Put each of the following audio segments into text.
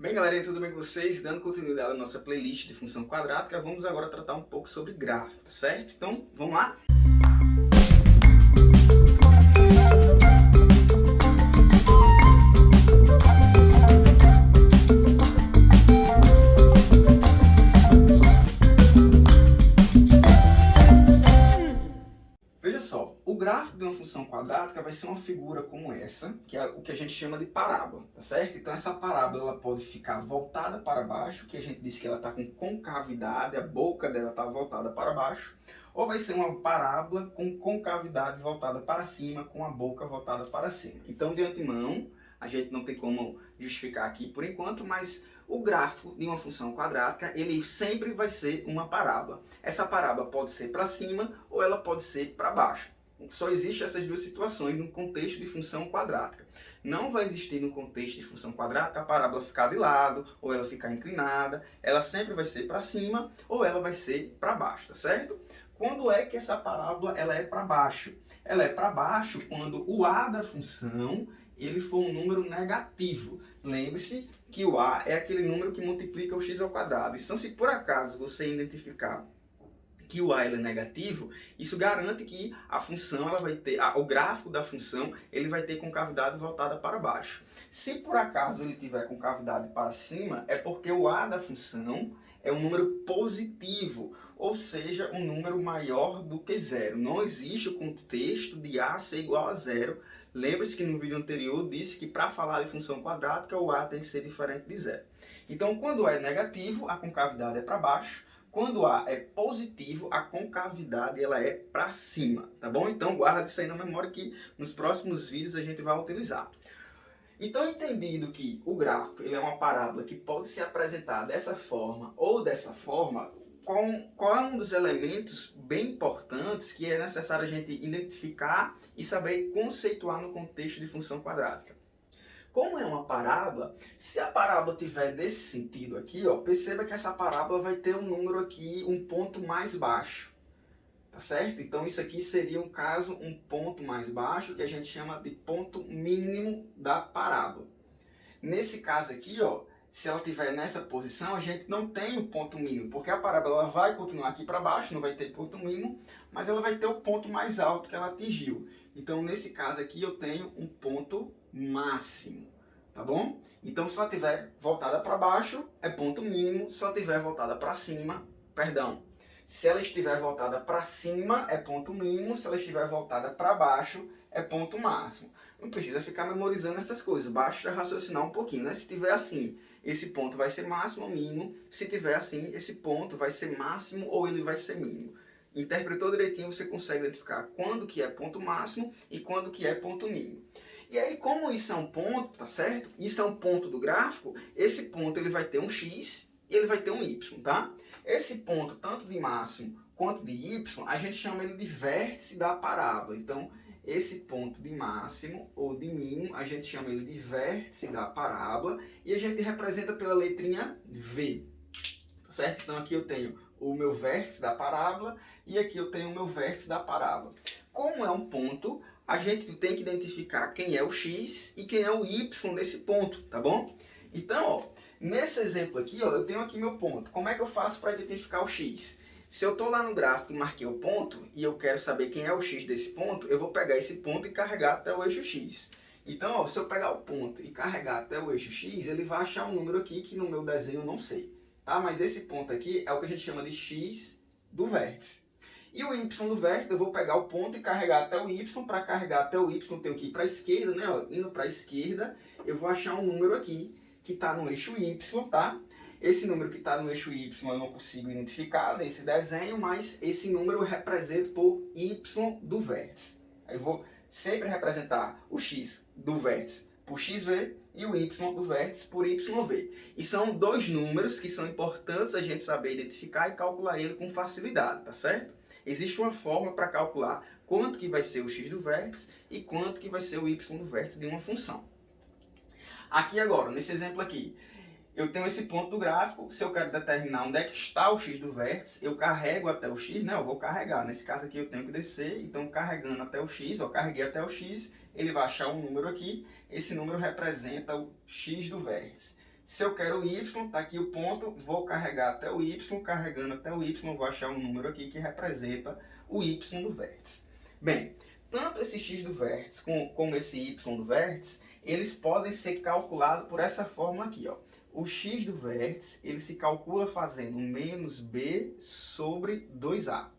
Bem, galerinha, tudo bem com vocês? Dando continuidade à nossa playlist de função quadrática, vamos agora tratar um pouco sobre gráfico, tá certo? Então, vamos lá? Veja só, o gráfico de uma função quadrática vai ser uma figura como essa, que é o que a gente chama de parábola, tá certo? Então essa parábola ela pode ficar voltada para baixo, que a gente disse que ela está com concavidade, a boca dela está voltada para baixo, ou vai ser uma parábola com concavidade voltada para cima, com a boca voltada para cima. Então, de antemão, a gente não tem como justificar aqui por enquanto, mas o gráfico de uma função quadrática, ele sempre vai ser uma parábola. Essa parábola pode ser para cima ou ela pode ser para baixo. Só existem essas duas situações no contexto de função quadrática. Não vai existir no contexto de função quadrática a parábola ficar de lado ou ela ficar inclinada. Ela sempre vai ser para cima ou ela vai ser para baixo, tá certo? Quando é que essa parábola ela é para baixo? Ela é para baixo quando o a da função ele for um número negativo. Lembre-se que o a é aquele número que multiplica o x ao quadrado. Então, se por acaso você identificar que o a ele é negativo, isso garante que a função ela vai ter, o gráfico da função ele vai ter concavidade voltada para baixo. Se por acaso ele tiver concavidade para cima, é porque o a da função é um número positivo, ou seja, um número maior do que zero. Não existe o contexto de a ser igual a zero. Lembre-se que no vídeo anterior disse que para falar de função quadrática o a tem que ser diferente de zero. Então, quando a é negativo, a concavidade é para baixo. Quando A é positivo, a concavidade ela é para cima, tá bom? Então guarda isso aí na memória que nos próximos vídeos a gente vai utilizar. Então, entendido que o gráfico ele é uma parábola que pode ser apresentada dessa forma ou dessa forma, qual é um dos elementos bem importantes que é necessário a gente identificar e saber conceituar no contexto de função quadrática? Como é uma parábola, se a parábola tiver desse sentido aqui, ó, perceba que essa parábola vai ter um número aqui, um ponto mais baixo. Tá certo? Então isso aqui seria, um caso, um ponto mais baixo, que a gente chama de ponto mínimo da parábola. Nesse caso aqui, ó, se ela estiver nessa posição, a gente não tem o ponto mínimo, porque a parábola ela vai continuar aqui para baixo, não vai ter ponto mínimo, mas ela vai ter o ponto mais alto que ela atingiu. Então, nesse caso aqui, eu tenho um ponto máximo, tá bom? Então, se ela estiver voltada para baixo, é ponto mínimo. Se ela estiver voltada para cima, perdão. Se ela estiver voltada para cima, é ponto mínimo. Se ela estiver voltada para baixo, é ponto máximo. Não precisa ficar memorizando essas coisas, basta raciocinar um pouquinho, né? Se tiver assim, esse ponto vai ser máximo ou mínimo. Se tiver assim, esse ponto vai ser máximo ou ele vai ser mínimo. Interpretou direitinho, você consegue identificar quando que é ponto máximo e quando que é ponto mínimo. E aí, como isso é um ponto, tá certo? Isso é um ponto do gráfico, esse ponto ele vai ter um x e ele vai ter um y, tá? Esse ponto, tanto de máximo quanto de y, a gente chama ele de vértice da parábola. Então, esse ponto de máximo ou de mínimo, a gente chama ele de vértice da parábola e a gente representa pela letrinha V, tá certo? Então, aqui eu tenho o meu vértice da parábola e aqui eu tenho o meu vértice da parábola. Como é um ponto, a gente tem que identificar quem é o x e quem é o y desse ponto, tá bom? Então, ó, nesse exemplo aqui, ó, eu tenho aqui meu ponto. Como é que eu faço para identificar o x? Se eu estou lá no gráfico e marquei o ponto e eu quero saber quem é o x desse ponto, eu vou pegar esse ponto e carregar até o eixo x. Então, ó, se eu pegar o ponto e carregar até o eixo x, ele vai achar um número aqui que no meu desenho eu não sei. Tá? Mas esse ponto aqui é o que a gente chama de x do vértice. E o y do vértice, eu vou pegar o ponto e carregar até o y. Para carregar até o y, eu tenho que ir para a esquerda, né? Ó, indo para a esquerda, eu vou achar um número aqui que está no eixo y, tá? Esse número que está no eixo y eu não consigo identificar nesse desenho, mas esse número eu represento por y do vértice. Aí eu vou sempre representar o x do vértice por xv e o y do vértice por yv. E são dois números que são importantes a gente saber identificar e calcular ele com facilidade, tá certo? Existe uma forma para calcular quanto que vai ser o x do vértice e quanto que vai ser o y do vértice de uma função. Aqui agora, nesse exemplo aqui, eu tenho esse ponto do gráfico. Se eu quero determinar onde é que está o x do vértice, eu carrego até o x, né? Eu vou carregar. Nesse caso aqui eu tenho que descer, então carregando até o x, eu carreguei até o x, ele vai achar um número aqui. Esse número representa o x do vértice. Se eu quero o y, está aqui o ponto, vou carregar até o y, carregando até o y, vou achar um número aqui que representa o y do vértice. Bem, tanto esse x do vértice como esse y do vértice, eles podem ser calculados por essa forma aqui, ó. O x do vértice, ele se calcula fazendo menos b sobre 2a.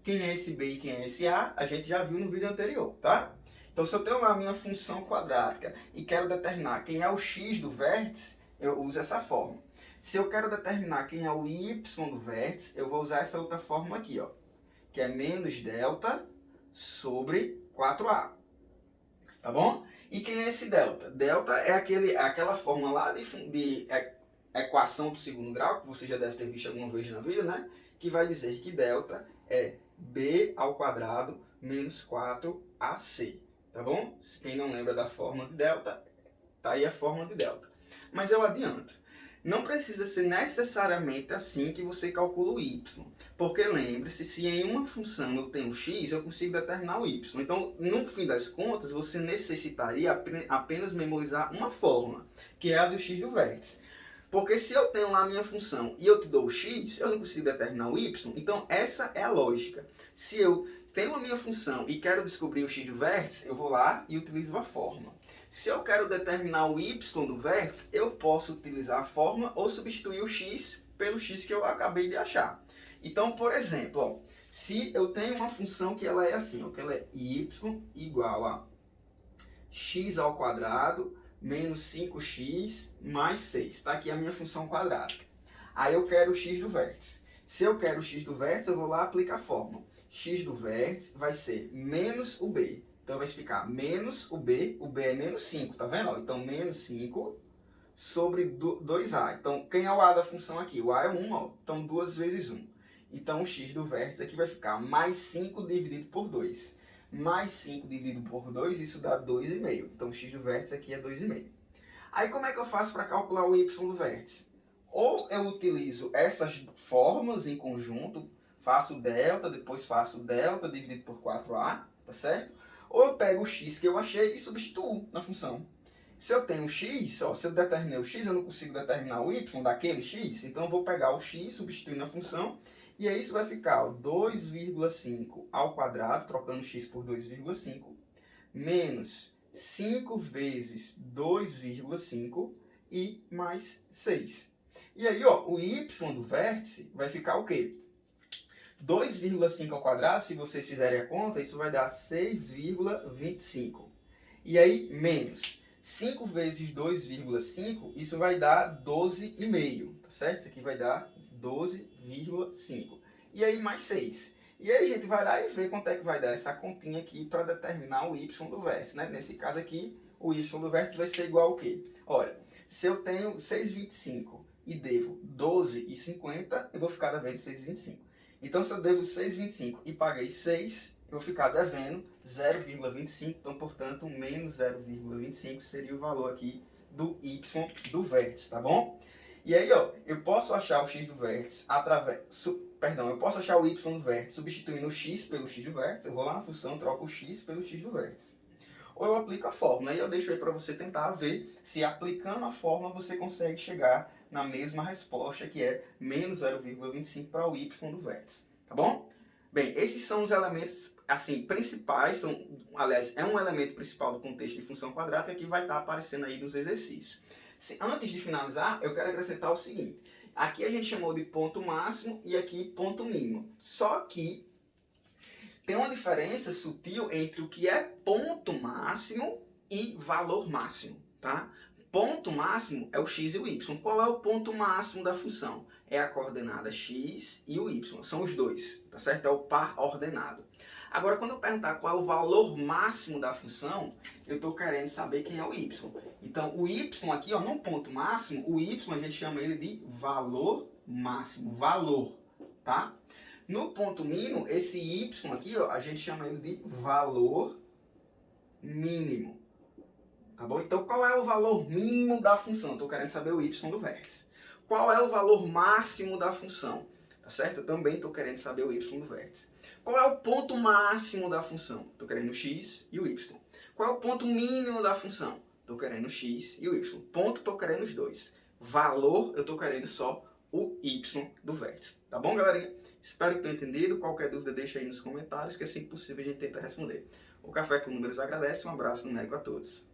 Quem é esse b e quem é esse a, a gente já viu no vídeo anterior, tá? Então, se eu tenho lá a minha função quadrática e quero determinar quem é o x do vértice, eu uso essa forma. Se eu quero determinar quem é o y do vértice, eu vou usar essa outra forma aqui, ó, que é menos delta sobre 4a. Tá bom? E quem é esse delta? Delta é aquela forma lá de equação do segundo grau, que você já deve ter visto alguma vez na vida, né? Que vai dizer que delta é b ao quadrado menos 4ac. Tá bom? Quem não lembra da forma de delta, tá aí a forma de delta. Mas eu adianto. Não precisa ser necessariamente assim que você calcula o y. Porque lembre-se, se em uma função eu tenho x, eu consigo determinar o y. Então, no fim das contas, você necessitaria apenas memorizar uma fórmula, que é a do x do vértice. Porque se eu tenho lá a minha função e eu te dou o x, eu não consigo determinar o y. Então, essa é a lógica. Se eu tenho a minha função e quero descobrir o x do vértice, eu vou lá e utilizo a fórmula. Se eu quero determinar o y do vértice, eu posso utilizar a fórmula ou substituir o x pelo x que eu acabei de achar. Então, por exemplo, ó, se eu tenho uma função que ela é assim, ó, que ela é y igual a x ao quadrado menos 5x mais 6. Está aqui a minha função quadrática. Aí eu quero o x do vértice. Se eu quero o x do vértice, eu vou lá e aplico a fórmula. X do vértice vai ser menos o b. Então vai ficar menos o b é menos 5, tá vendo? Então menos 5 sobre 2a. Então quem é o a da função aqui? O a é 1, ó. Então 2 vezes 1. Então o x do vértice aqui vai ficar mais 5 dividido por 2. Mais 5 dividido por 2, isso dá 2,5. Então o x do vértice aqui é 2,5. Aí como é que eu faço para calcular o y do vértice? Ou eu utilizo essas fórmulas em conjunto, faço delta, depois faço delta dividido por 4a, tá certo? Ou eu pego o x que eu achei e substituo na função. Se eu tenho x, ó, se eu determinei o x, eu não consigo determinar o y daquele x, então eu vou pegar o x, substituir na função, e aí isso vai ficar 2,5 ao quadrado, trocando x por 2,5, menos 5 vezes 2,5 e mais 6. E aí, ó, o y do vértice vai ficar o quê? 2,5 ao quadrado, se vocês fizerem a conta, isso vai dar 6,25. E aí, menos 5 vezes 2,5, isso vai dar 12,5, tá certo? Isso aqui vai dar 12,5. E aí, mais 6. E aí, a gente vai lá e vê quanto é que vai dar essa continha aqui para determinar o y do vértice, né? Nesse caso aqui, o y do vértice vai ser igual ao quê? Olha, se eu tenho 6,25 e devo 12,50, eu vou ficar devendo 6,25. Então, se eu devo 6,25 e paguei 6, eu vou ficar devendo 0,25. Então, portanto, menos 0,25 seria o valor aqui do y do vértice, tá bom? E aí, ó, eu posso achar o x do vértice eu posso achar o y do vértice substituindo o x pelo x do vértice. Eu vou lá na função, troco o x pelo x do vértice. Ou eu aplico a fórmula. E eu deixo aí para você tentar ver se aplicando a fórmula você consegue chegar na mesma resposta, que é menos 0,25 para o y do vértice. Tá bom? Bem, esses são os elementos assim, principais, aliás, é um elemento principal do contexto de função quadrática que vai estar aparecendo aí nos exercícios. Antes de finalizar, eu quero acrescentar o seguinte. Aqui a gente chamou de ponto máximo e aqui ponto mínimo. Só que tem uma diferença sutil entre o que é ponto máximo e valor máximo, tá? Ponto máximo é o x e o y. Qual é o ponto máximo da função? É a coordenada x e o y. São os dois, tá certo? É o par ordenado. Agora, quando eu perguntar qual é o valor máximo da função, eu estou querendo saber quem é o y. Então, o y aqui, ó, no ponto máximo, o y a gente chama ele de valor máximo, valor, tá? No ponto mínimo, esse y aqui, ó, a gente chama ele de valor mínimo. Tá bom? Então, qual é o valor mínimo da função? Estou querendo saber o y do vértice. Qual é o valor máximo da função? Tá certo? Eu também estou querendo saber o y do vértice. Qual é o ponto máximo da função? Estou querendo o x e o y. Qual é o ponto mínimo da função? Estou querendo o x e o y. Ponto, estou querendo os dois. valor, eu estou querendo só o y do vértice. Tá bom, galerinha? Espero que tenham entendido. Qualquer dúvida, deixa aí nos comentários, que assim que possível a gente tenta responder. O Café com Números agradece. Um abraço numérico a todos.